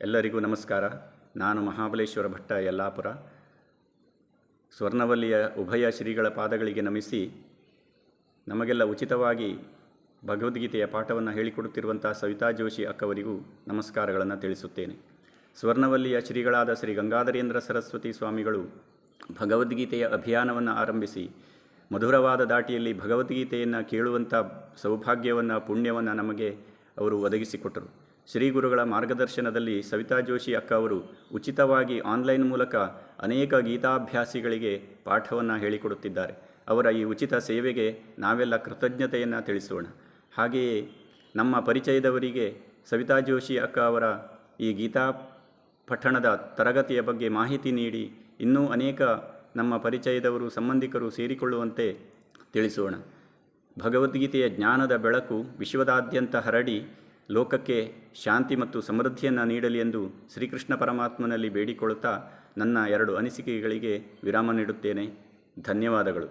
ಎಲ್ಲರಿಗೂ ನಮಸ್ಕಾರ. ನಾನು ಮಹಾಬಲೇಶ್ವರ ಭಟ್ಟ ಯಲ್ಲಾಪುರ. ಸ್ವರ್ಣವಲ್ಲಿಯ ಉಭಯ ಶ್ರೀಗಳ ಪಾದಗಳಿಗೆ ನಮಿಸಿ ನಮಗೆಲ್ಲ ಉಚಿತವಾಗಿ ಭಗವದ್ಗೀತೆಯ ಪಾಠವನ್ನು ಹೇಳಿಕೊಡುತ್ತಿರುವಂಥ ಸವಿತಾ ಜೋಶಿ ಅಕ್ಕವರಿಗೂ ನಮಸ್ಕಾರಗಳನ್ನು ತಿಳಿಸುತ್ತೇನೆ. ಸ್ವರ್ಣವಲ್ಲಿಯ ಶ್ರೀಗಳಾದ ಶ್ರೀ ಗಂಗಾಧರೇಂದ್ರ ಸರಸ್ವತಿ ಸ್ವಾಮಿಗಳು ಭಗವದ್ಗೀತೆಯ ಅಭಿಯಾನವನ್ನು ಆರಂಭಿಸಿ ಮಧುರವಾದ ದಾಟಿಯಲ್ಲಿ ಭಗವದ್ಗೀತೆಯನ್ನು ಕೇಳುವಂಥ ಸೌಭಾಗ್ಯವನ್ನು ಪುಣ್ಯವನ್ನು ನಮಗೆ ಅವರು ಒದಗಿಸಿಕೊಟ್ಟರು. ಶ್ರೀ ಗುರುಗಳ ಮಾರ್ಗದರ್ಶನದಲ್ಲಿ ಸವಿತಾ ಜೋಶಿ ಅಕ್ಕ ಅವರು ಉಚಿತವಾಗಿ ಆನ್ಲೈನ್ ಮೂಲಕ ಅನೇಕ ಗೀತಾಭ್ಯಾಸಿಗಳಿಗೆ ಪಾಠವನ್ನು ಹೇಳಿಕೊಡುತ್ತಿದ್ದಾರೆ. ಅವರ ಈ ಉಚಿತ ಸೇವೆಗೆ ನಾವೆಲ್ಲ ಕೃತಜ್ಞತೆಯನ್ನು ತಿಳಿಸೋಣ. ಹಾಗೆಯೇ ನಮ್ಮ ಪರಿಚಯದವರಿಗೆ ಸವಿತಾ ಜೋಶಿ ಅಕ್ಕ ಅವರ ಈ ಗೀತಾ ಪಠಣದ ತರಗತಿಯ ಬಗ್ಗೆ ಮಾಹಿತಿ ನೀಡಿ ಇನ್ನೂ ಅನೇಕ ನಮ್ಮ ಪರಿಚಯದವರು ಸಂಬಂಧಿಕರು ಸೇರಿಕೊಳ್ಳುವಂತೆ ತಿಳಿಸೋಣ. ಭಗವದ್ಗೀತೆಯ ಜ್ಞಾನದ ಬೆಳಕು ವಿಶ್ವದಾದ್ಯಂತ ಹರಡಿ ಲೋಕಕ್ಕೆ ಶಾಂತಿ ಮತ್ತು ಸಮೃದ್ಧಿಯನ್ನು ನೀಡಲಿ ಎಂದು ಶ್ರೀಕೃಷ್ಣ ಪರಮಾತ್ಮನಲ್ಲಿ ಬೇಡಿಕೊಳ್ಳುತ್ತಾ ನನ್ನ 2 ಅನಿಸಿಕೆಗಳಿಗೆ ವಿರಾಮ ನೀಡುತ್ತೇನೆ. ಧನ್ಯವಾದಗಳು.